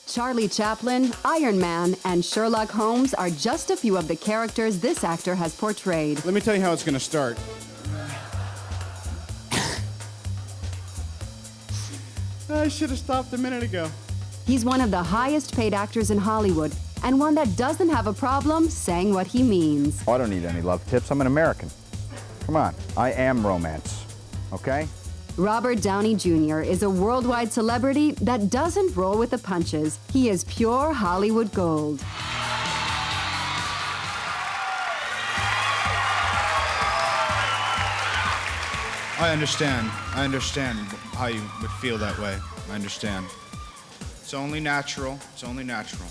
Charlie Chaplin, Iron Man, and Sherlock Holmes are just a few of the characters this actor has portrayed. Let me tell you how it's going to start. I should have stopped a minute ago. He's one of the highest paid actors in Hollywood, and one that doesn't have a problem saying what he means. Oh, I don't need any love tips. I'm an American. Come on, I am romance, okay? Robert Downey Jr. is a worldwide celebrity that doesn't roll with the punches. He is pure Hollywood gold. I understand how you would feel that way. I understand. It's only natural. It's only natural.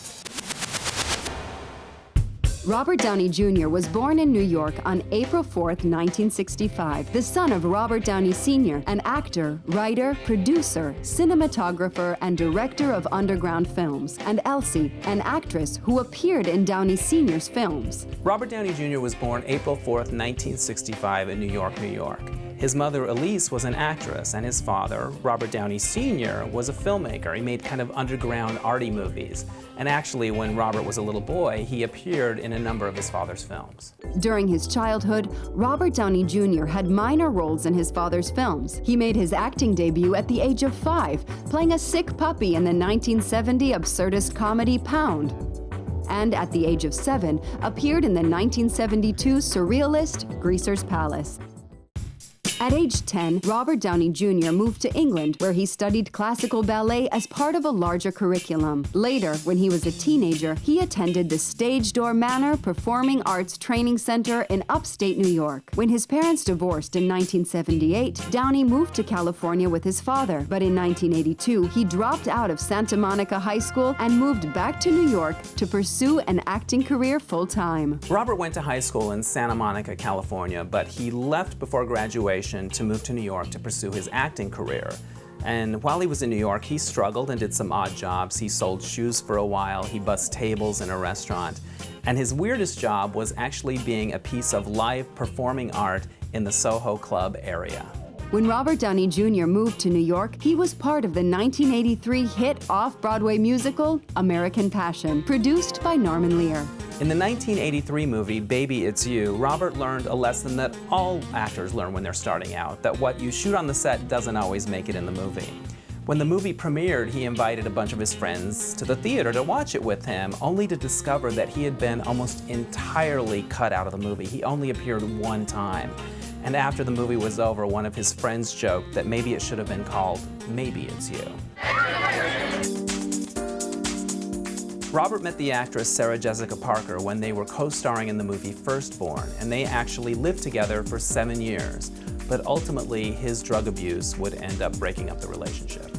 Robert Downey Jr. was born in New York on April 4th, 1965, the son of Robert Downey Sr., an actor, writer, producer, cinematographer, and director of underground films, and Elsie, an actress who appeared in Downey Sr.'s films. Robert Downey Jr. was born April 4th, 1965 in New York, New York. His mother, Elise, was an actress, and his father, Robert Downey Sr., was a filmmaker. He made kind of underground, arty movies. And actually, when Robert was a little boy, he appeared in a number of his father's films. During his childhood, Robert Downey Jr. had minor roles in his father's films. He made his acting debut at the age of 5, playing a sick puppy in the 1970 absurdist comedy Pound. And at the age of 7, appeared in the 1972 surrealist Greaser's Palace. At age 10, Robert Downey Jr. moved to England, where he studied classical ballet as part of a larger curriculum. Later, when he was a teenager, he attended the Stage Door Manor Performing Arts Training Center in upstate New York. When his parents divorced in 1978, Downey moved to California with his father. But in 1982, he dropped out of Santa Monica High School and moved back to New York to pursue an acting career full-time. Robert went to high school in Santa Monica, California, but he left before graduation to move to New York to pursue his acting career. And while he was in New York, he struggled and did some odd jobs. He sold shoes for a while, he bussed tables in a restaurant. And his weirdest job was actually being a piece of live performing art in the Soho Club area. When Robert Downey Jr. moved to New York, he was part of the 1983 hit off-Broadway musical, American Passion, produced by Norman Lear. In the 1983 movie, Baby, It's You, Robert learned a lesson that all actors learn when they're starting out, that what you shoot on the set doesn't always make it in the movie. When the movie premiered, he invited a bunch of his friends to the theater to watch it with him, only to discover that he had been almost entirely cut out of the movie. He only appeared one time. And after the movie was over, one of his friends joked that maybe it should have been called Maybe It's You. Robert met the actress Sarah Jessica Parker when they were co-starring in the movie Firstborn, and they actually lived together for 7 years. But ultimately, his drug abuse would end up breaking up the relationship.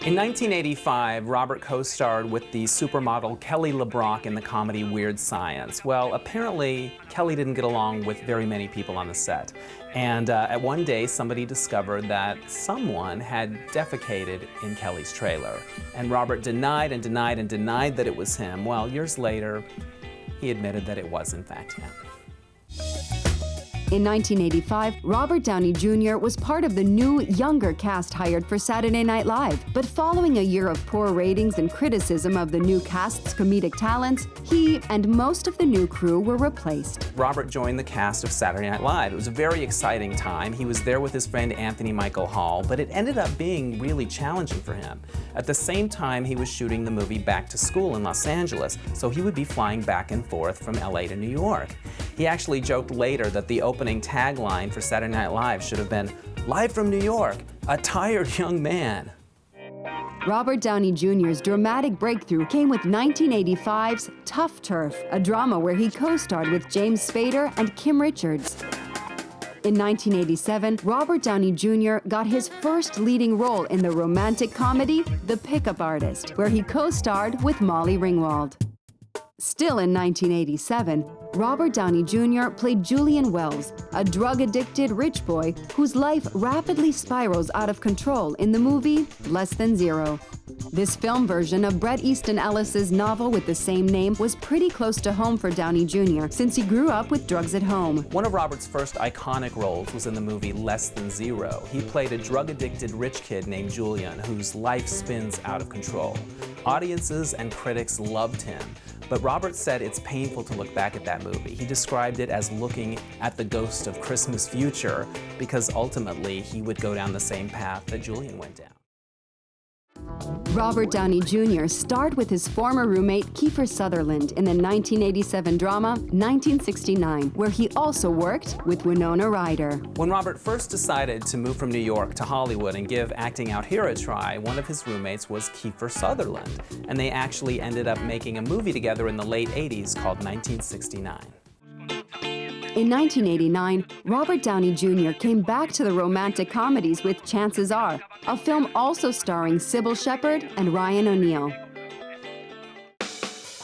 In 1985, Robert co-starred with the supermodel Kelly LeBrock in the comedy Weird Science. Well, apparently, Kelly didn't get along with very many people on the set. And at one day, somebody discovered that someone had defecated in Kelly's trailer. And Robert denied and denied and denied that it was him. Well, years later, he admitted that it was, in fact, him. In 1985, Robert Downey Jr. was part of the new, younger cast hired for Saturday Night Live. But following a year of poor ratings and criticism of the new cast's comedic talents, he and most of the new crew were replaced. Robert joined the cast of Saturday Night Live. It was a very exciting time. He was there with his friend Anthony Michael Hall, but it ended up being really challenging for him. At the same time, he was shooting the movie Back to School in Los Angeles, so he would be flying back and forth from LA to New York. He actually joked later that the opening tagline for Saturday Night Live should have been, "Live from New York, a tired young man." Robert Downey Jr.'s dramatic breakthrough came with 1985's Tough Turf, a drama where he co-starred with James Spader and Kim Richards. In 1987, Robert Downey Jr. got his first leading role in the romantic comedy The Pickup Artist, where he co-starred with Molly Ringwald. Still in 1987, Robert Downey Jr. played Julian Wells, a drug-addicted rich boy whose life rapidly spirals out of control in the movie Less Than Zero. This film version of Bret Easton Ellis's novel with the same name was pretty close to home for Downey Jr. since he grew up with drugs at home. One of Robert's first iconic roles was in the movie Less Than Zero. He played a drug-addicted rich kid named Julian whose life spins out of control. Audiences and critics loved him, but Robert said it's painful to look back at that movie. He described it as looking at the ghost of Christmas future because ultimately he would go down the same path that Julian went down. Robert Downey Jr. starred with his former roommate Kiefer Sutherland in the 1987 drama 1969, where he also worked with Winona Ryder. When Robert first decided to move from New York to Hollywood and give acting out here a try, one of his roommates was Kiefer Sutherland, and they actually ended up making a movie together in the late 80s called 1969. In 1989, Robert Downey Jr. came back to the romantic comedies with Chances Are, a film also starring Sybil Shepherd and Ryan O'Neal.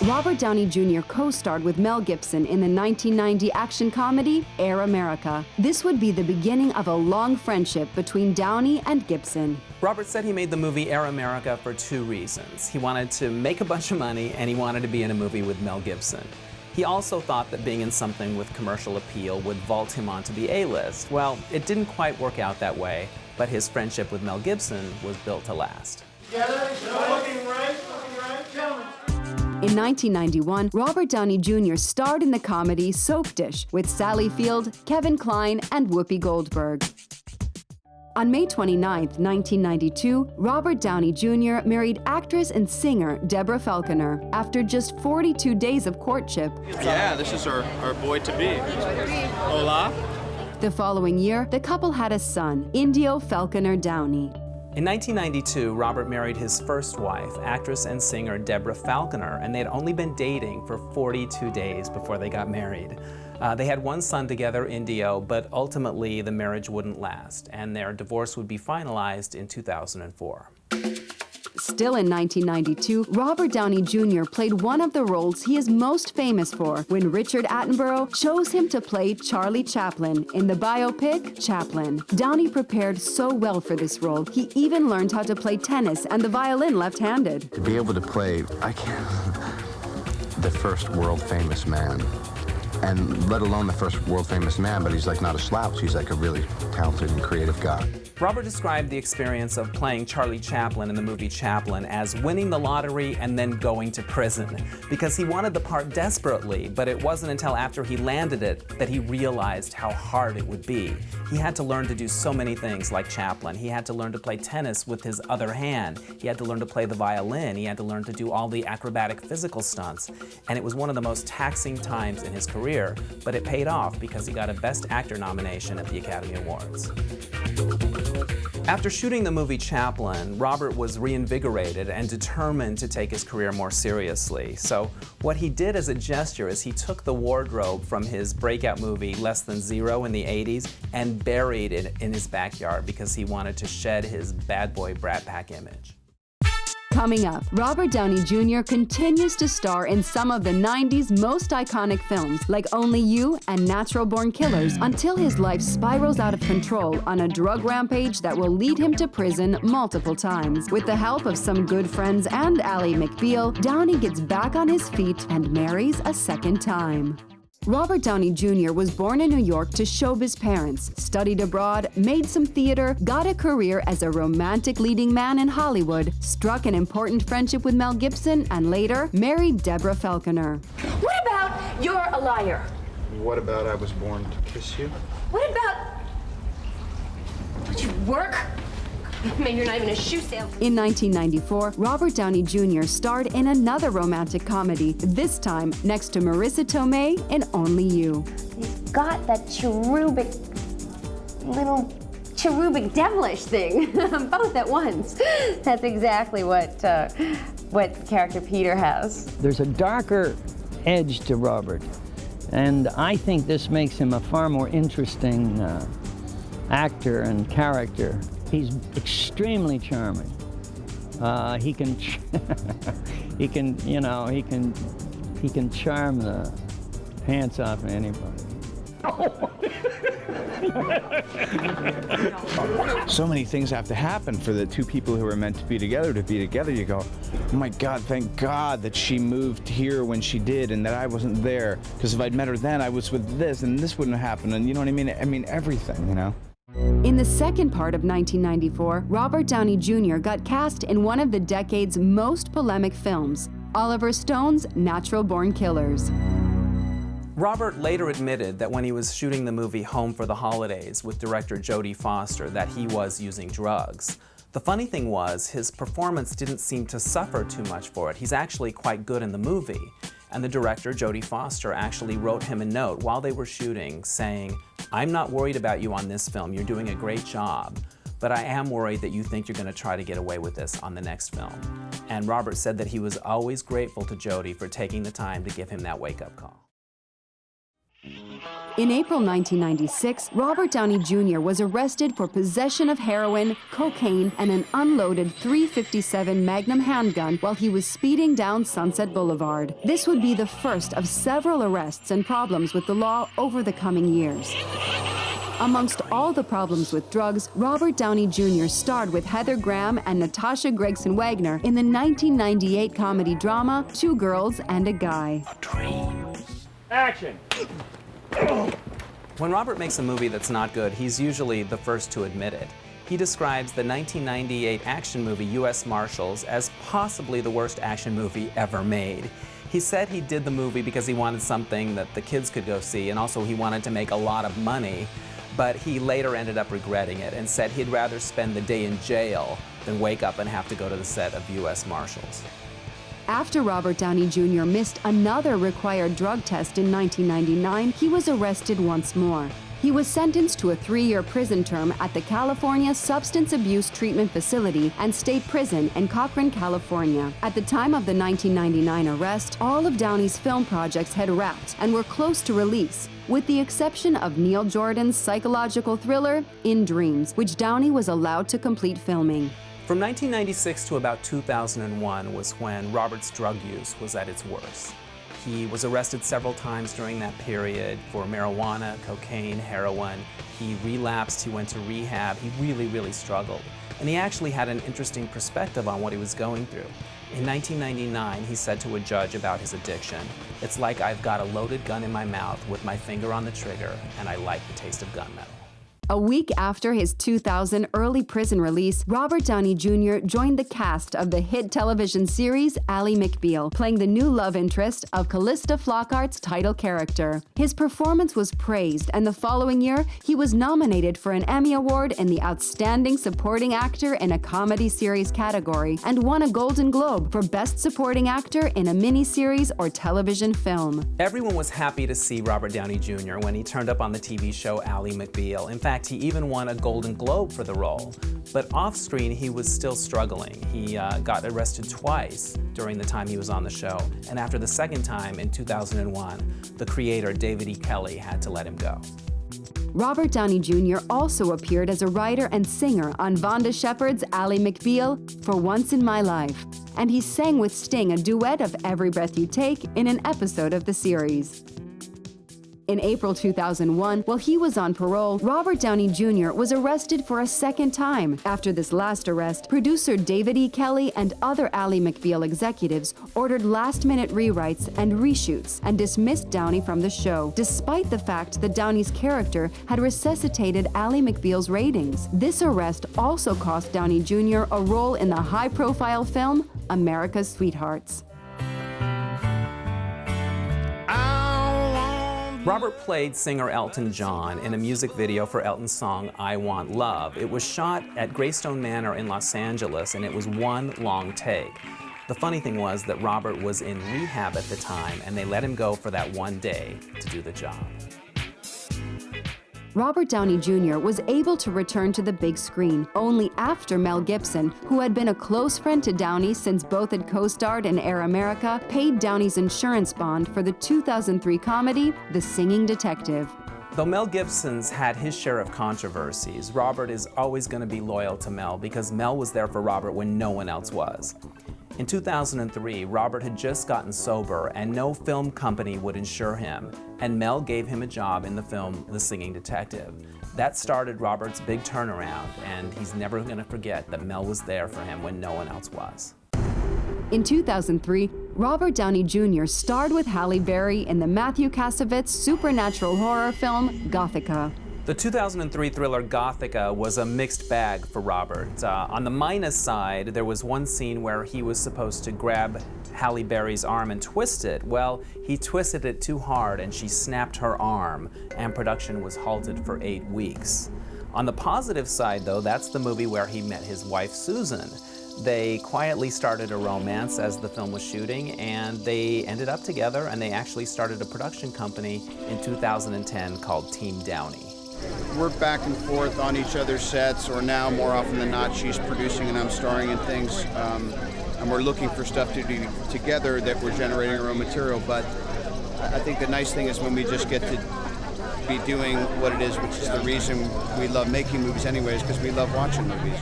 Robert Downey Jr. co-starred with Mel Gibson in the 1990 action comedy Air America. This would be the beginning of a long friendship between Downey and Gibson. Robert said he made the movie Air America for two reasons. He wanted to make a bunch of money and he wanted to be in a movie with Mel Gibson. He also thought that being in something with commercial appeal would vault him onto the A-list. Well, it didn't quite work out that way, but his friendship with Mel Gibson was built to last. In 1991, Robert Downey Jr. starred in the comedy Soap Dish with Sally Field, Kevin Kline, and Whoopi Goldberg. On May 29, 1992, Robert Downey Jr. married actress and singer Deborah Falconer after just 42 days of courtship. Yeah, this is our boy-to-be. Hola. The following year, the couple had a son, Indio Falconer Downey. In 1992, Robert married his first wife, actress and singer Deborah Falconer, and they had only been dating for 42 days before they got married. They had one son together, Indio, but ultimately the marriage wouldn't last, and their divorce would be finalized in 2004. Still in 1992, Robert Downey Jr. played one of the roles he is most famous for when Richard Attenborough chose him to play Charlie Chaplin in the biopic Chaplin. Downey prepared so well for this role, he even learned how to play tennis and the violin left-handed. To be able to play, the first world-famous man, and let alone the first world-famous man, but he's like not a slouch, he's like a really talented and creative guy. Robert described the experience of playing Charlie Chaplin in the movie Chaplin as winning the lottery and then going to prison, because he wanted the part desperately, but it wasn't until after he landed it that he realized how hard it would be. He had to learn to do so many things like Chaplin. He had to learn to play tennis with his other hand. He had to learn to play the violin. He had to learn to do all the acrobatic physical stunts. And it was one of the most taxing times in his career, but it paid off because he got a Best Actor nomination at the Academy Awards. After shooting the movie Chaplin, Robert was reinvigorated and determined to take his career more seriously. So what he did as a gesture is he took the wardrobe from his breakout movie Less Than Zero in the 80s and buried it in his backyard because he wanted to shed his bad boy Brat Pack image. Coming up, Robert Downey Jr. continues to star in some of the 90s most iconic films like Only You and Natural Born Killers until his life spirals out of control on a drug rampage that will lead him to prison multiple times. With the help of some good friends and Ally McBeal, Downey gets back on his feet and marries a second time. Robert Downey Jr. was born in New York to showbiz parents, studied abroad, made some theater, got a career as a romantic leading man in Hollywood, struck an important friendship with Mel Gibson, and later married Deborah Falconer. What about you're a liar? What about I was born to kiss you? What about... Did you work? I mean, you're not even a shoe salesman. In 1994, Robert Downey Jr. starred in another romantic comedy, this time next to Marissa Tomei in Only You. He's got that cherubic devilish thing, both at once. That's exactly what character Peter has. There's a darker edge to Robert, and I think this makes him a far more interesting actor and character. He's extremely charming. He can charm the pants off of anybody. So many things have to happen for the two people who are meant to be together. You go, oh my God, thank God that she moved here when she did and that I wasn't there. Because if I'd met her then, I was with this and this wouldn't have happened. And you know what I mean? I mean, everything, you know? In the second part of 1994, Robert Downey Jr. got cast in one of the decade's most polemic films, Oliver Stone's Natural Born Killers. Robert later admitted that when he was shooting the movie Home for the Holidays with director Jodie Foster that he was using drugs. The funny thing was, his performance didn't seem to suffer too much for it. He's actually quite good in the movie. And the director, Jodie Foster, actually wrote him a note while they were shooting saying, "I'm not worried about you on this film, you're doing a great job, but I am worried that you think you're going to try to get away with this on the next film." And Robert said that he was always grateful to Jodie for taking the time to give him that wake-up call. In April 1996, Robert Downey Jr. was arrested for possession of heroin, cocaine, and an unloaded .357 Magnum handgun while he was speeding down Sunset Boulevard. This would be the first of several arrests and problems with the law over the coming years. Amongst all the problems with drugs, Robert Downey Jr. starred with Heather Graham and Natasha Gregson Wagner in the 1998 comedy drama Two Girls and a Guy. Action! When Robert makes a movie that's not good, he's usually the first to admit it. He describes the 1998 action movie U.S. Marshals as possibly the worst action movie ever made. He said he did the movie because he wanted something that the kids could go see, and also he wanted to make a lot of money, but he later ended up regretting it and said he'd rather spend the day in jail than wake up and have to go to the set of U.S. Marshals. After Robert Downey Jr. missed another required drug test in 1999, he was arrested once more. He was sentenced to a 3-year prison term at the California Substance Abuse Treatment Facility and State Prison in Cochran, California. At the time of the 1999 arrest, all of Downey's film projects had wrapped and were close to release, with the exception of Neil Jordan's psychological thriller, In Dreams, which Downey was allowed to complete filming. From 1996 to about 2001 was when Robert's drug use was at its worst. He was arrested several times during that period for marijuana, cocaine, heroin. He relapsed, he went to rehab, he really struggled. And he actually had an interesting perspective on what he was going through. In 1999, he said to a judge about his addiction, "It's like I've got a loaded gun in my mouth with my finger on the trigger, and I like the taste of gunmetal." A week after his 2000 early prison release, Robert Downey Jr. joined the cast of the hit television series Ally McBeal, playing the new love interest of Callista Flockhart's title character. His performance was praised, and the following year, he was nominated for an Emmy Award in the Outstanding Supporting Actor in a Comedy Series category, and won a Golden Globe for Best Supporting Actor in a Miniseries or Television Film. Everyone was happy to see Robert Downey Jr. when he turned up on the TV show Ally McBeal. In fact, he even won a Golden Globe for the role. But off-screen, he was still struggling. He got arrested twice during the time he was on the show. And after the second time, in 2001, the creator, David E. Kelley, had to let him go. Robert Downey Jr. also appeared as a writer and singer on Vonda Shepard's Ally McBeal for Once in My Life. And he sang with Sting a duet of Every Breath You Take in an episode of the series. In April 2001, while he was on parole, Robert Downey Jr. was arrested for a second time. After this last arrest, producer David E. Kelley and other Ally McBeal executives ordered last-minute rewrites and reshoots and dismissed Downey from the show, despite the fact that Downey's character had resuscitated Ally McBeal's ratings. This arrest also cost Downey Jr. a role in the high-profile film America's Sweethearts. Robert played singer Elton John in a music video for Elton's song, I Want Love. It was shot at Greystone Manor in Los Angeles, and it was one long take. The funny thing was that Robert was in rehab at the time, and they let him go for that one day to do the job. Robert Downey Jr. was able to return to the big screen only after Mel Gibson, who had been a close friend to Downey since both had co-starred in Air America, paid Downey's insurance bond for the 2003 comedy The Singing Detective. Though Mel Gibson's had his share of controversies, Robert is always going to be loyal to Mel because Mel was there for Robert when no one else was. In 2003, Robert had just gotten sober and no film company would insure him, and Mel gave him a job in the film The Singing Detective. That started Robert's big turnaround, and he's never going to forget that Mel was there for him when no one else was. In 2003, Robert Downey Jr. starred with Halle Berry in the Matthew Kassovitz supernatural horror film Gothica. The 2003 thriller Gothica was a mixed bag for Robert. On the minus side, there was one scene where he was supposed to grab Halle Berry's arm and twist it. Well, he twisted it too hard and she snapped her arm, and production was halted for 8 weeks. On the positive side, though, that's the movie where he met his wife, Susan. They quietly started a romance as the film was shooting, and they ended up together, and they actually started a production company in 2010 called Team Downey. We're back and forth on each other's sets, or now more often than not, she's producing and I'm starring in things, and we're looking for stuff to do together that we're generating our own material. But I think the nice thing is when we just get to be doing what it is, which is the reason we love making movies anyways, because we love watching movies.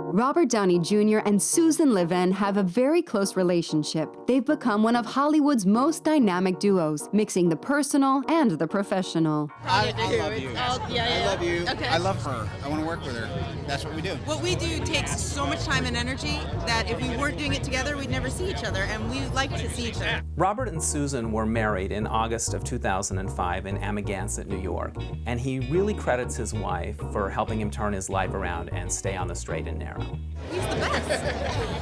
Robert Downey Jr. and Susan Levin have a very close relationship. They've become one of Hollywood's most dynamic duos, mixing the personal and the professional. I love you. I love you. Okay. I love her. I want to work with her. That's what we do. What we do takes so much time and energy that if we weren't doing it together, we'd never see each other, and we like to see each other. Robert and Susan were married in August of 2005 in Amagansett, New York, and he really credits his wife for helping him turn his life around and stay on the straight and narrow. He's the best.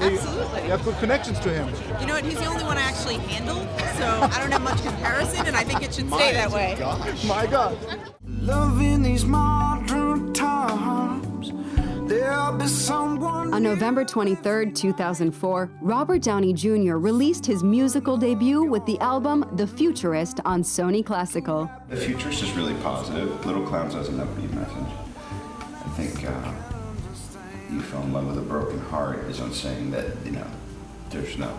Absolutely. You have good connections to him. You know what? He's the only one I actually handle, so I don't have much comparison, and I think it should stay that way. Gosh. My God. Loving these modern times, there'll be someone. On November 23, 2004, Robert Downey Jr. released his musical debut with the album The Futurist on Sony Classical. The Futurist is really positive. Little Clowns has an upbeat message. I think You Fell in Love with a Broken Heart is on saying that, you know, there's no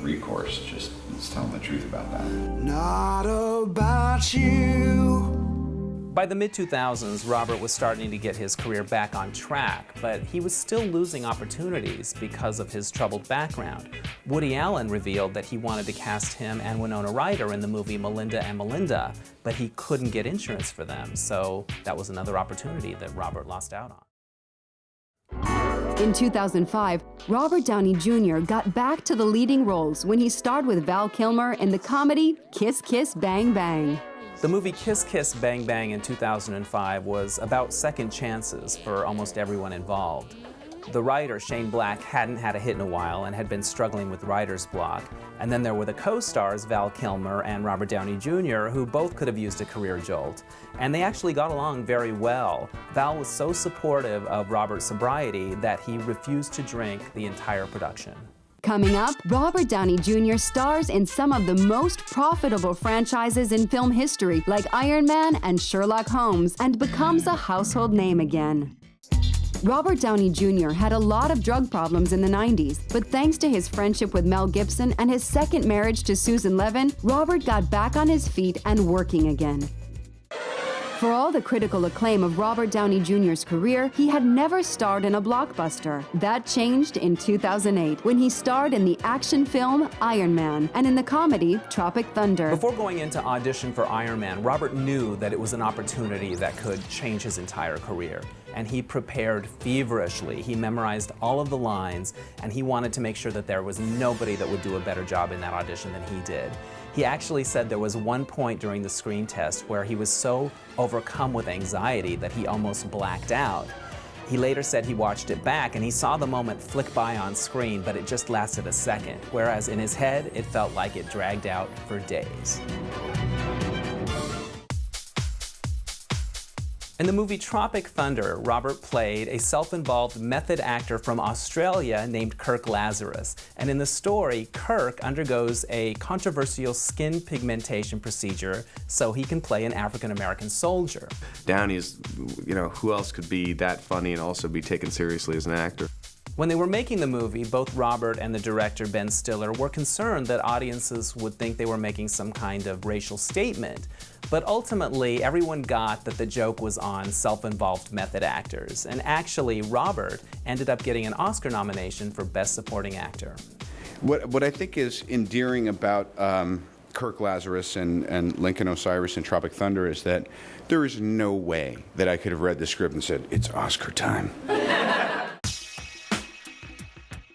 recourse, just let's tell them the truth about that. Not about you. By the mid-2000s, Robert was starting to get his career back on track, but he was still losing opportunities because of his troubled background. Woody Allen revealed that he wanted to cast him and Winona Ryder in the movie Melinda and Melinda, but he couldn't get insurance for them, so that was another opportunity that Robert lost out on. In 2005, Robert Downey Jr. got back to the leading roles when he starred with Val Kilmer in the comedy Kiss Kiss Bang Bang. The movie Kiss Kiss Bang Bang in 2005 was about second chances for almost everyone involved. The writer, Shane Black, hadn't had a hit in a while and had been struggling with writer's block. And then there were the co-stars, Val Kilmer and Robert Downey Jr., who both could have used a career jolt. And they actually got along very well. Val was so supportive of Robert's sobriety that he refused to drink the entire production. Coming up, Robert Downey Jr. stars in some of the most profitable franchises in film history, like Iron Man and Sherlock Holmes, and becomes a household name again. Robert Downey Jr. had a lot of drug problems in the 90s, but thanks to his friendship with Mel Gibson and his second marriage to Susan Levin, Robert got back on his feet and working again. For all the critical acclaim of Robert Downey Jr.'s career, he had never starred in a blockbuster. That changed in 2008, when he starred in the action film Iron Man and in the comedy Tropic Thunder. Before going into audition for Iron Man, Robert knew that it was an opportunity that could change his entire career. And he prepared feverishly. He memorized all of the lines, and he wanted to make sure that there was nobody that would do a better job in that audition than he did. He actually said there was one point during the screen test where he was so overcome with anxiety that he almost blacked out. He later said he watched it back and he saw the moment flick by on screen, but it just lasted a second, whereas in his head, it felt like it dragged out for days. In the movie Tropic Thunder, Robert played a self-involved method actor from Australia named Kirk Lazarus. And in the story, Kirk undergoes a controversial skin pigmentation procedure so he can play an African-American soldier. Downey is, you know, who else could be that funny and also be taken seriously as an actor? When they were making the movie, both Robert and the director, Ben Stiller, were concerned that audiences would think they were making some kind of racial statement. But ultimately, everyone got that the joke was on self-involved method actors. And actually, Robert ended up getting an Oscar nomination for Best Supporting Actor. What I think is endearing about Kirk Lazarus and Lincoln Osiris in Tropic Thunder is that there is no way that I could have read the script and said, it's Oscar time.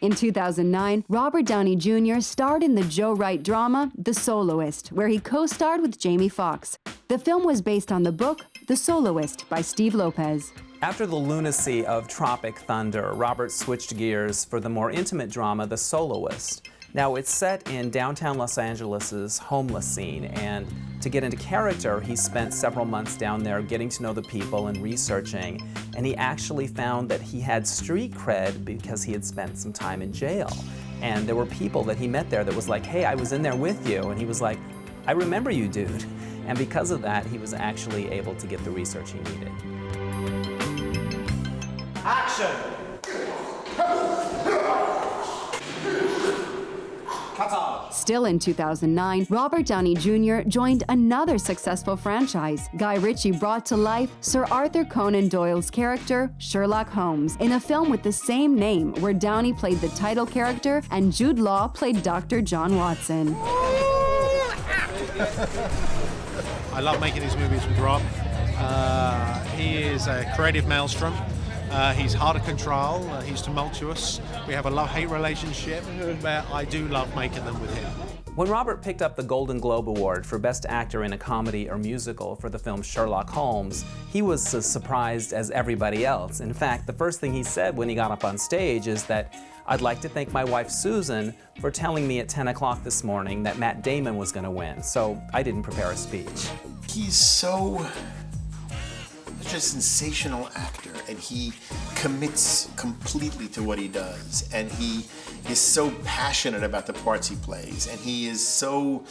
In 2009, Robert Downey Jr. starred in the Joe Wright drama The Soloist, where he co-starred with Jamie Foxx. The film was based on the book The Soloist by Steve Lopez. After the lunacy of Tropic Thunder, Robert switched gears for the more intimate drama The Soloist. Now, it's set in downtown Los Angeles' homeless scene, and to get into character, he spent several months down there getting to know the people and researching, and he actually found that he had street cred because he had spent some time in jail. And there were people that he met there that was like, hey, I was in there with you, and he was like, I remember you, dude. And because of that, he was actually able to get the research he needed. Action! Still in 2009, Robert Downey Jr. joined another successful franchise. Guy Ritchie brought to life Sir Arthur Conan Doyle's character, Sherlock Holmes, in a film with the same name, where Downey played the title character and Jude Law played Dr. John Watson. I love making these movies with Rob. He is a creative maelstrom. He's hard to control, he's tumultuous. We have a love-hate relationship, but I do love making them with him. When Robert picked up the Golden Globe Award for Best Actor in a Comedy or Musical for the film Sherlock Holmes, he was as surprised as everybody else. In fact, the first thing he said when he got up on stage is that, I'd like to thank my wife Susan for telling me at 10 o'clock this morning that Matt Damon was going to win, so I didn't prepare a speech. He's such a sensational actor, and he commits completely to what he does, and he is so passionate about the parts he plays, and he is so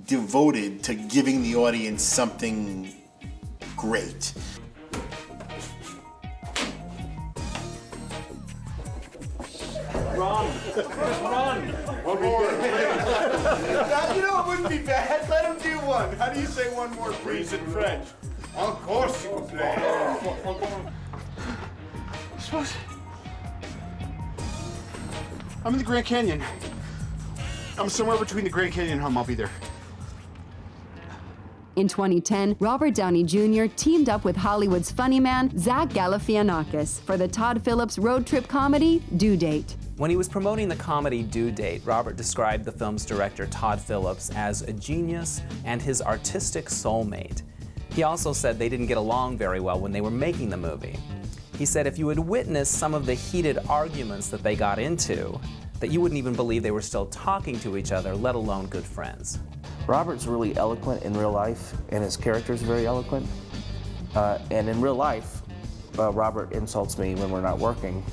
devoted to giving the audience something great. Run! Just run! One more. You know, it wouldn't be bad. Let him do one. How do you say one more, please, in French? Of course you play. Suppose I'm in the Grand Canyon. I'm somewhere between the Grand Canyon and home. I'll be there. In 2010, Robert Downey Jr. teamed up with Hollywood's funny man, Zach Galifianakis, for the Todd Phillips road trip comedy, Due Date. When he was promoting the comedy Due Date, Robert described the film's director, Todd Phillips, as a genius and his artistic soulmate. He also said they didn't get along very well when they were making the movie. He said if you had witnessed some of the heated arguments that they got into, that you wouldn't even believe they were still talking to each other, let alone good friends. Robert's really eloquent in real life, and his character's very eloquent. And in real life, Robert insults me when we're not working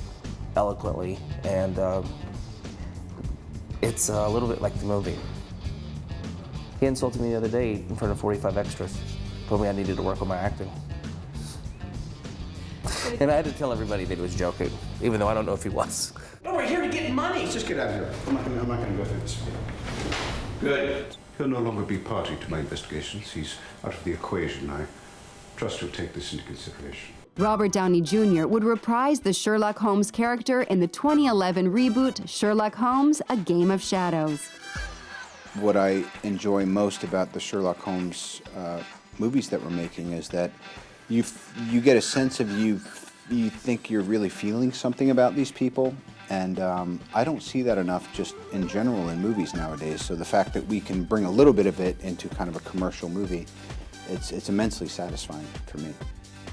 eloquently, and it's a little bit like the movie. He insulted me the other day in front of 45 extras. Told me I needed to work on my acting. And I had to tell everybody that he was joking, even though I don't know if he was. No, we're here to get money. Let's just get out of here. I'm not going to go through this. Good. He'll no longer be party to my investigations. He's out of the equation. I trust you'll take this into consideration. Robert Downey Jr. would reprise the Sherlock Holmes character in the 2011 reboot Sherlock Holmes: A Game of Shadows. What I enjoy most about the Sherlock Holmes movies that we're making is that you get a sense of you think you're really feeling something about these people, and I don't see that enough just in general in movies nowadays. So the fact that we can bring a little bit of it into kind of a commercial movie, it's immensely satisfying for me.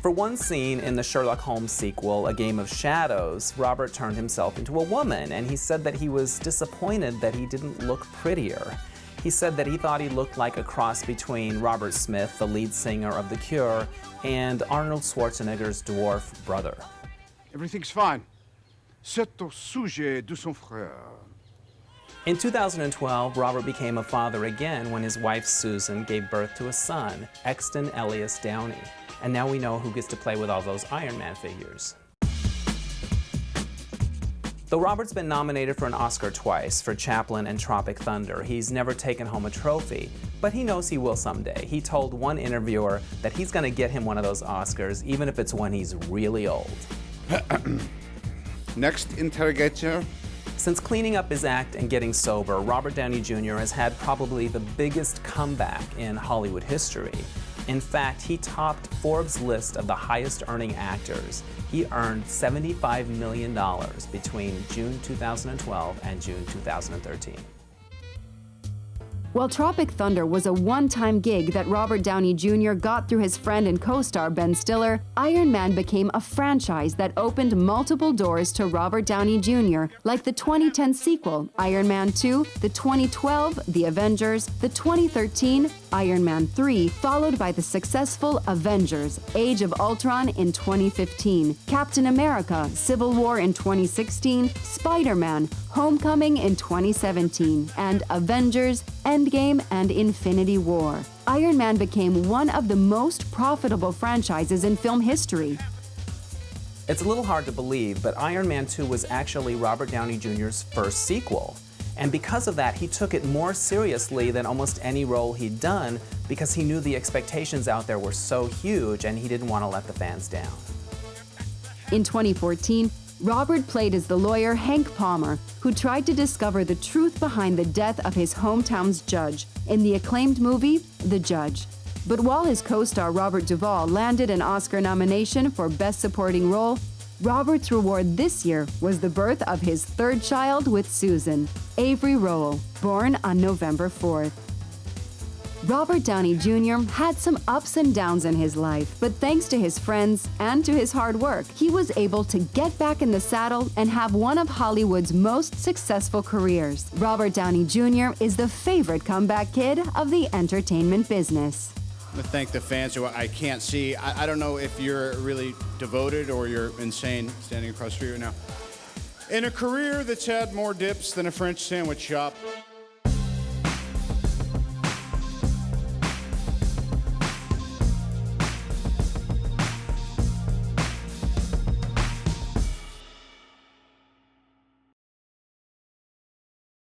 For one scene in the Sherlock Holmes sequel, A Game of Shadows, Robert turned himself into a woman, and he said that he was disappointed that he didn't look prettier. He said that he thought he looked like a cross between Robert Smith, the lead singer of The Cure, and Arnold Schwarzenegger's dwarf brother. Everything's fine. C'est au sujet de son frère. In 2012, Robert became a father again when his wife Susan gave birth to a son, Exton Elias Downey. And now we know who gets to play with all those Iron Man figures. Though Robert's been nominated for an Oscar twice for Chaplin and Tropic Thunder, he's never taken home a trophy, but he knows he will someday. He told one interviewer that he's going to get him one of those Oscars, even if it's when he's really old. Next interrogator. Since cleaning up his act and getting sober, Robert Downey Jr. has had probably the biggest comeback in Hollywood history. In fact, he topped Forbes' list of the highest earning actors. He earned $75 million between June 2012 and June 2013. While Tropic Thunder was a one-time gig that Robert Downey Jr. got through his friend and co-star Ben Stiller, Iron Man became a franchise that opened multiple doors to Robert Downey Jr., like the 2010 sequel, Iron Man 2, the 2012 The Avengers, the 2013 Iron Man 3, followed by the successful Avengers, Age of Ultron in 2015, Captain America, Civil War in 2016, Spider-Man, Homecoming in 2017, and Avengers, Endgame, and Infinity War. Iron Man became one of the most profitable franchises in film history. It's a little hard to believe, but Iron Man 2 was actually Robert Downey Jr.'s first sequel. And because of that, he took it more seriously than almost any role he'd done, because he knew the expectations out there were so huge and he didn't want to let the fans down. In 2014, Robert played as the lawyer Hank Palmer, who tried to discover the truth behind the death of his hometown's judge in the acclaimed movie, The Judge. But while his co-star Robert Duvall landed an Oscar nomination for Best Supporting Role, Robert's reward this year was the birth of his third child with Susan, Avery Rowell, born on November 4th. Robert Downey Jr. had some ups and downs in his life, but thanks to his friends and to his hard work, he was able to get back in the saddle and have one of Hollywood's most successful careers. Robert Downey Jr. is the favorite comeback kid of the entertainment business. I want to thank the fans who I can't see. I don't know if you're really devoted or you're insane standing across the street right now. In a career that's had more dips than a French sandwich shop,